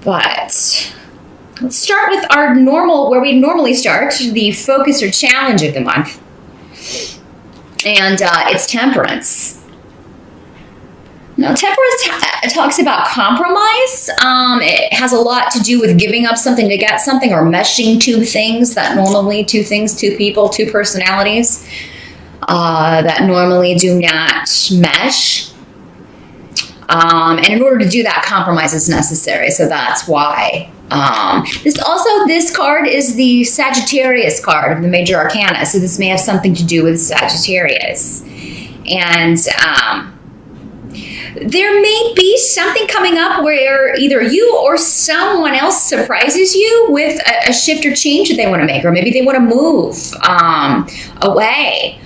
But let's start with our where we normally start, the focus or challenge of the month. And it's temperance. Now, temperance talks about compromise. It has a lot to do with giving up something to get something, or meshing two things that normally, two people, two personalities that normally do not mesh. And in order to do that, compromise is necessary. So that's why. This card is the Sagittarius card of the major arcana. So this may have something to do with Sagittarius. And there may be something coming up where either you or someone else surprises you with a shift or change that they want to make, or maybe they want to move away.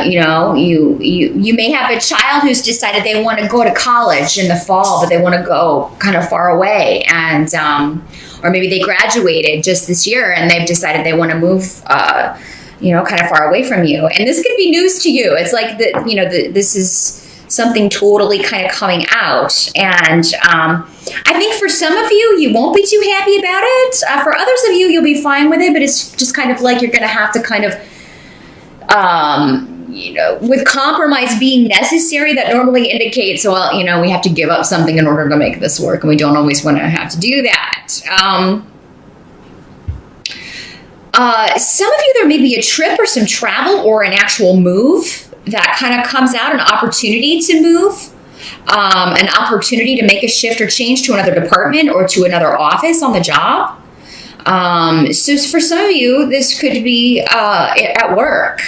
You may have a child who's decided they want to go to college in the fall, but they want to go kind of far away, and or maybe they graduated just this year and they've decided they want to move kind of far away from you. And this could be news to you. It's like this is something totally kind of coming out. And I think for some of you, you won't be too happy about it. For others of you, you'll be fine with it, but it's just kind of like you're going to have to kind of, with compromise being necessary, that normally indicates, well, we have to give up something in order to make this work, and we don't always want to have to do that. Some of you, there may be a trip or some travel or an actual move that kind of comes out, an opportunity to move, an opportunity to make a shift or change to another department or to another office on the job. So for some of you, this could be at work.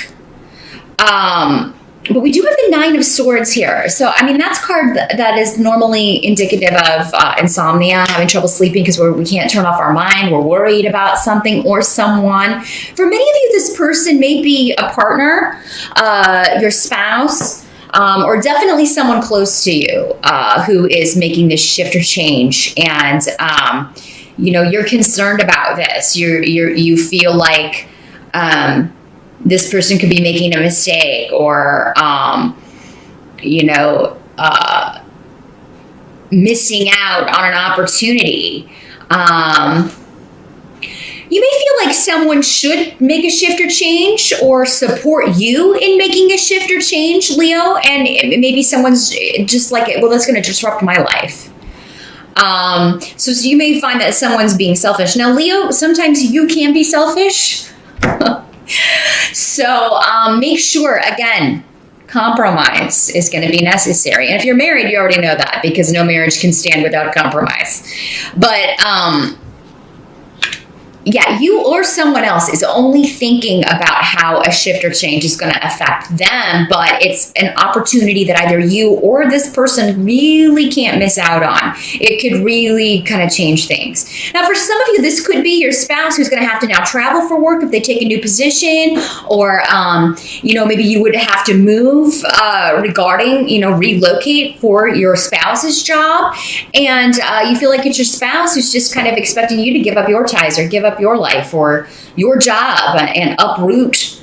But we do have the Nine of Swords here. So, that's a card that is normally indicative of insomnia, having trouble sleeping because we can't turn off our mind. We're worried about something or someone. For many of you, this person may be a partner, your spouse, or definitely someone close to you who is making this shift or change. And, you're concerned about this. You feel like this person could be making a mistake, or missing out on an opportunity. You may feel like someone should make a shift or change or support you in making a shift or change, Leo, and maybe someone's just like, well, that's going to disrupt my life. So you may find that someone's being selfish. Now, Leo, sometimes you can be selfish. So make sure, again, compromise is going to be necessary. And if you're married, you already know that, because no marriage can stand without compromise. But you or someone else is only thinking about how a shift or change is going to affect them, but it's an opportunity that either you or this person really can't miss out on. It could really kind of change things. Now, for some of you, this could be your spouse who's going to have to now travel for work if they take a new position, or, maybe you would have to move regarding, relocate for your spouse's job. And you feel like it's your spouse who's just kind of expecting you to give up your ties or give up your life or your job and uproot,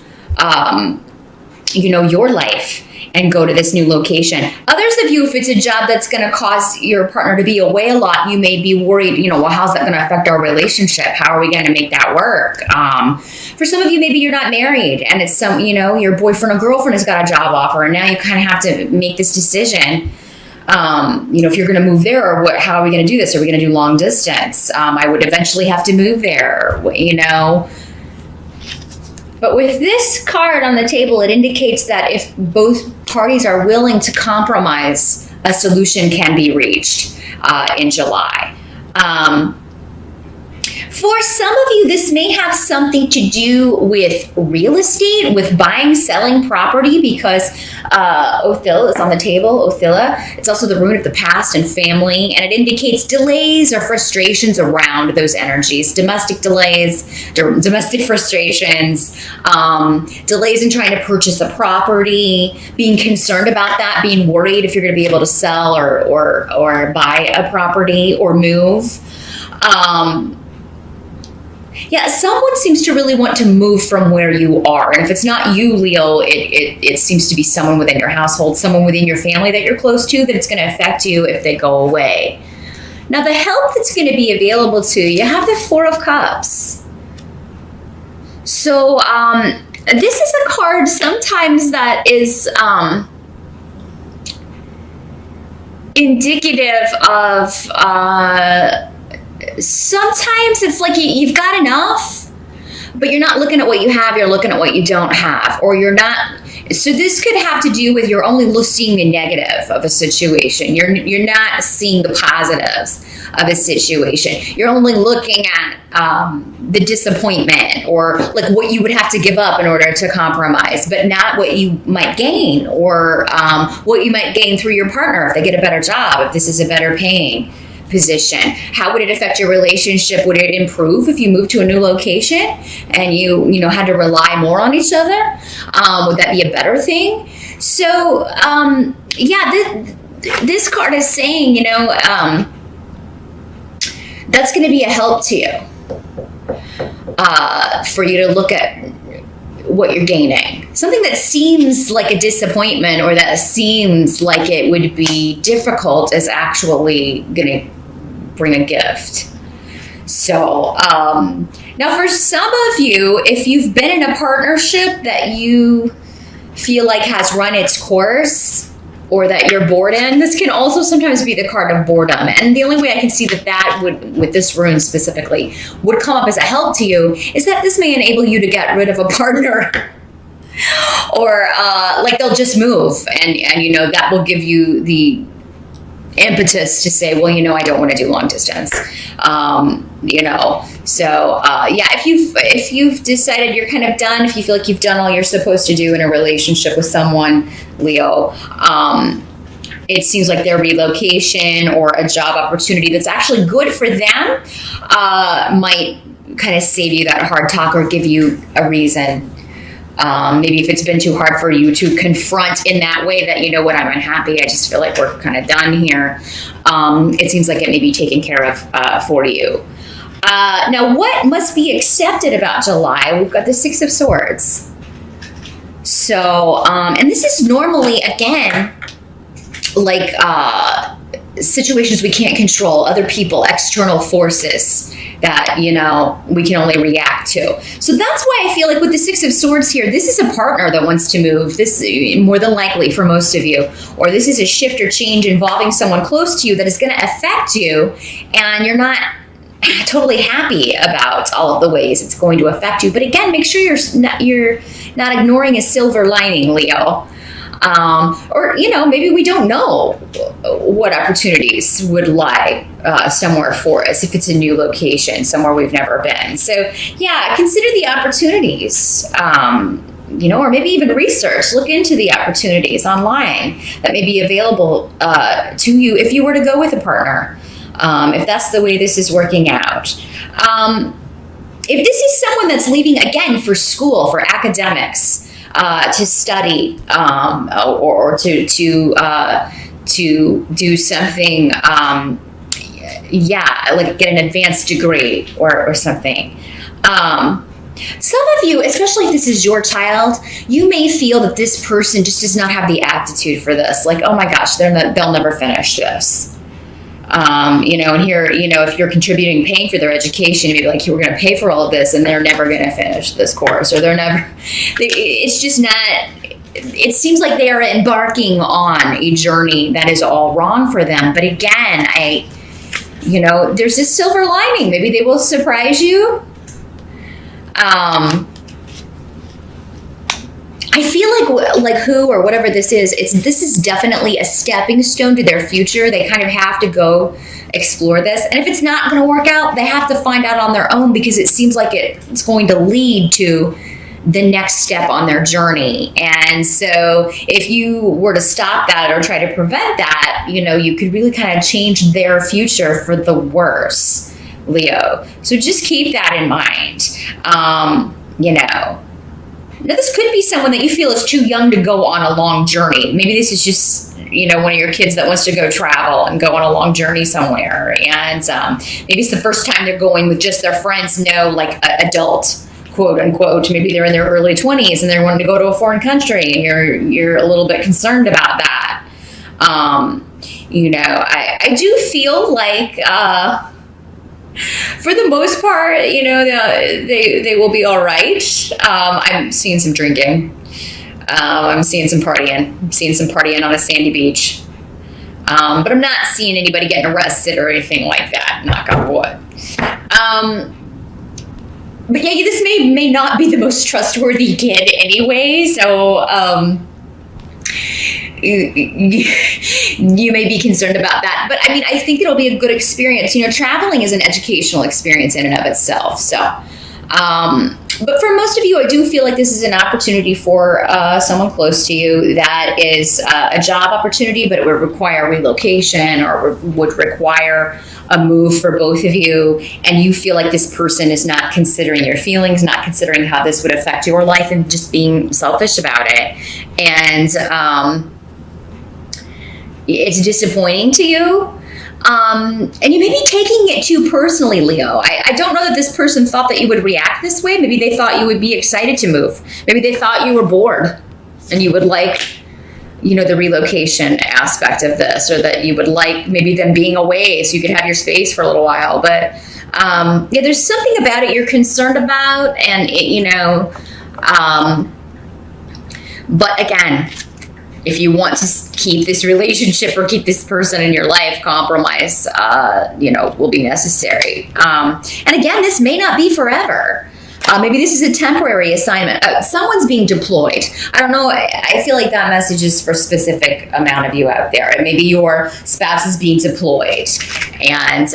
your life and go to this new location. Others of you, if it's a job that's going to cause your partner to be away a lot, you may be worried, well, how's that going to affect our relationship? How are we going to make that work? For some of you, maybe you're not married and it's your boyfriend or girlfriend has got a job offer, and now you kind of have to make this decision. If you're going to move there, or how are we going to do this? Are we going to do long distance? I would eventually have to move there, But with this card on the table, it indicates that if both parties are willing to compromise, a solution can be reached in July. For some of you, this may have something to do with real estate, with buying, selling property, because Othil is on the table, Othila. It's also the rune of the past and family, and it indicates delays or frustrations around those energies. Domestic delays, domestic frustrations, delays in trying to purchase a property, being concerned about that, being worried if you're going to be able to sell or buy a property or move. Someone seems to really want to move from where you are. And if it's not you, Leo, it seems to be someone within your household, someone within your family that you're close to, that it's going to affect you if they go away. Now, the help that's going to be available to you, you have the Four of Cups. So, this is a card sometimes that is indicative of, sometimes it's like you've got enough, but you're not looking at what you have, you're looking at what you don't have, or you're not. So this could have to do with you're only seeing the negative of a situation. You're not seeing the positives of a situation. You're only looking at the disappointment, or like what you would have to give up in order to compromise, but not what you might gain, or what you might gain through your partner if they get a better job, if this is a better paying position. How would it affect your relationship? Would it improve if you moved to a new location and you had to rely more on each other? Would that be a better thing? So this card is saying, that's going to be a help to you, for you to look at what you're gaining. Something that seems like a disappointment, or that seems like it would be difficult, is actually going to bring a gift. So now for some of you, if you've been in a partnership that you feel like has run its course, or that you're bored in, this can also sometimes be the card of boredom. And the only way I can see that would, with this rune specifically, would come up as a help to you, is that this may enable you to get rid of a partner, or like they'll just move, and that will give you the impetus to say, well, I don't want to do long distance. So if you've decided you're kind of done, if you feel like you've done all you're supposed to do in a relationship with someone, Leo, it seems like their relocation or a job opportunity that's actually good for them might kind of save you that hard talk, or give you a reason. Maybe if it's been too hard for you to confront in that way, that, I'm unhappy, I just feel like we're kind of done here. It seems like it may be taken care of for you. Now, what must be accepted about July? We've got the Six of Swords. So, and this is normally, again, like situations we can't control, other people, external forces that, we can only react to. So that's why I feel like with the Six of Swords here, this is a partner that wants to move. This more than likely for most of you, or this is a shift or change involving someone close to you that is going to affect you, and you're not totally happy about all of the ways it's going to affect you. But again, make sure you're not ignoring a silver lining, Leo. Or, maybe we don't know what opportunities would lie somewhere for us if it's a new location, somewhere we've never been. So, yeah, consider the opportunities, or maybe even research. Look into the opportunities online that may be available to you if you were to go with a partner, if that's the way this is working out. If this is someone that's leaving, again, for school, for academics, to study, or to do something, like get an advanced degree or something. Some of you, especially if this is your child, you may feel that this person just does not have the aptitude for this. Like, oh my gosh, they'll never finish this. And here, if you're contributing, paying for their education, maybe like, we're going to pay for all of this, and they're never going to finish this course, or it's just not, it seems like they are embarking on a journey that is all wrong for them. But again, there's this silver lining. Maybe they will surprise you. I feel like who or whatever this is, this is definitely a stepping stone to their future. They kind of have to go explore this. And if it's not going to work out, they have to find out on their own, because it seems like it's going to lead to the next step on their journey. And so if you were to stop that or try to prevent that, you could really kind of change their future for the worse, Leo. So just keep that in mind. Now, this could be someone that you feel is too young to go on a long journey. Maybe this is just, one of your kids that wants to go travel and go on a long journey somewhere. And maybe it's the first time they're going with just their friends, like adult, quote unquote. Maybe they're in their early 20s and they're wanting to go to a foreign country, and you're a little bit concerned about that. You know, I do feel like, for the most part, you know, they will be all right. I'm seeing some drinking. I'm seeing some partying. I'm seeing some partying on a sandy beach. But I'm not seeing anybody getting arrested or anything like that, knock on wood. But yeah, this may not be the most trustworthy kid anyway, so you may be concerned about that. But I mean, I think it'll be a good experience. You know, traveling is an educational experience in and of itself. So, but for most of you, I do feel like this is an opportunity for someone close to you that is a job opportunity, but it would require relocation or would require a move for both of you. And you feel like this person is not considering your feelings, not considering how this would affect your life, and just being selfish about it. And it's disappointing to you. And you may be taking it too personally, Leo. I don't know that this person thought that you would react this way. Maybe they thought you would be excited to move. Maybe they thought you were bored and you would like, you know, the relocation aspect of this, or that you would like maybe them being away so you could have your space for a little while. But yeah, there's something about it you're concerned about, and you know, but again, if you want to keep this relationship or keep this person in your life, compromise, you know, will be necessary. And again, this may not be forever. Maybe this is a temporary assignment. Someone's being deployed. I don't know. I feel like that message is for a specific amount of you out there. And maybe your spouse is being deployed, and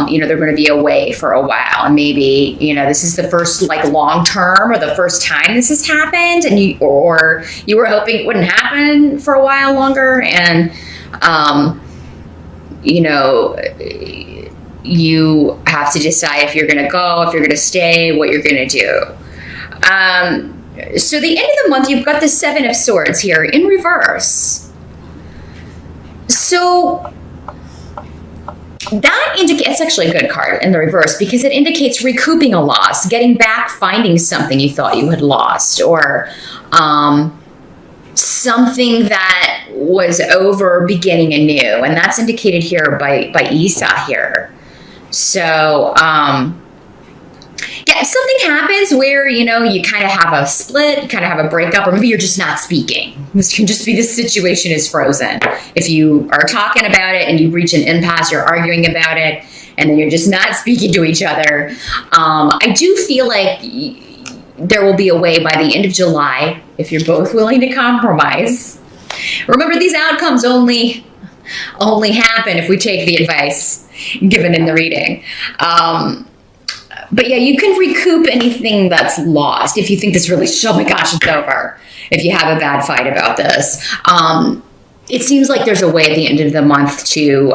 you know, they're going to be away for a while. And maybe, you know, this is the first like long term or the first time this has happened, and you were hoping it wouldn't happen for a while longer. And you know, you have to decide if you're going to go, if you're going to stay, what you're going to do. So the end of the month, you've got the Seven of Swords here in reverse. So that indicates, it's actually a good card in the reverse, because it indicates recouping a loss, getting back, finding something you thought you had lost, or something that was over, beginning anew. And that's indicated here by Isa here. So, yeah, if something happens where, you know, you kind of have a split, kind of have a breakup, or maybe you're just not speaking. This can just be the situation is frozen. If you are talking about it and you reach an impasse, you're arguing about it, and then you're just not speaking to each other. I do feel like there will be a way by the end of July, if you're both willing to compromise. Remember, these outcomes only happen if we take the advice given in the reading. But yeah, you can recoup anything that's lost. If you think this relationship, oh my gosh, it's over. If you have a bad fight about this, it seems like there's a way at the end of the month to,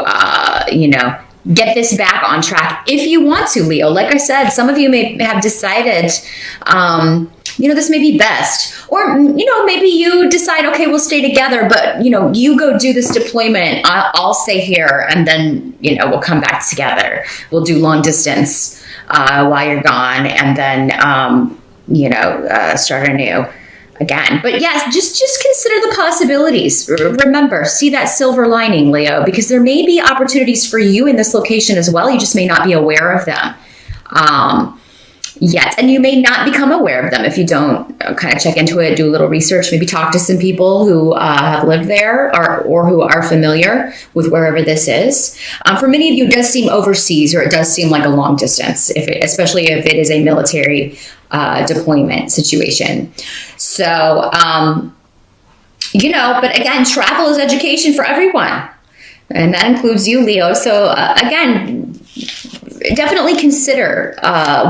you know, get this back on track if you want to, Leo. Like I said, some of you may have decided, you know, this may be best. Or, you know, maybe you decide, okay, we'll stay together, but, you know, you go do this deployment. I'll stay here, and then, you know, we'll come back together. We'll do long distance while you're gone, and then, you know, start anew again. But yes, just consider the possibilities. Remember, see that silver lining, Leo, because there may be opportunities for you in this location as well. You just may not be aware of them yet. And you may not become aware of them if you don't kind of check into it, do a little research, maybe talk to some people who have lived there or who are familiar with wherever this is. For many of you, it does seem overseas, or it does seem like a long distance, especially if it is a military deployment situation. So, you know, but again, travel is education for everyone. And that includes you, Leo. So again, definitely consider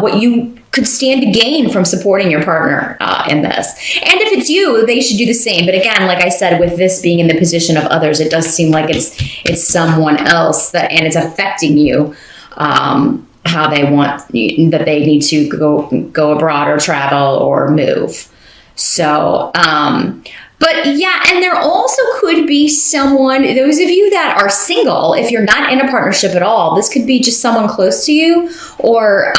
what you could stand to gain from supporting your partner in this. And if it's you, they should do the same. But again, like I said, with this being in the position of others, it does seem like it's someone else that, and it's affecting you, how they want that they need to go abroad or travel or move. So, but yeah, and there also could be someone, those of you that are single, if you're not in a partnership at all, this could be just someone close to you, or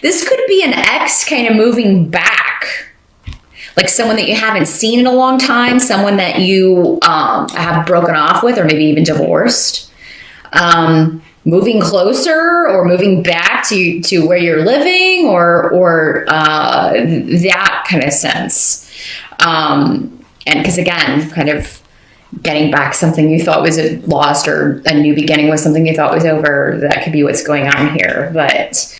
this could be an ex kind of moving back. like someone that you haven't seen in a long time, someone that you have broken off with, or maybe even divorced. Moving closer or moving back to where you're living, or that kind of sense. And because again, kind of getting back something you thought was lost, or a new beginning with something you thought was over. That could be what's going on here. But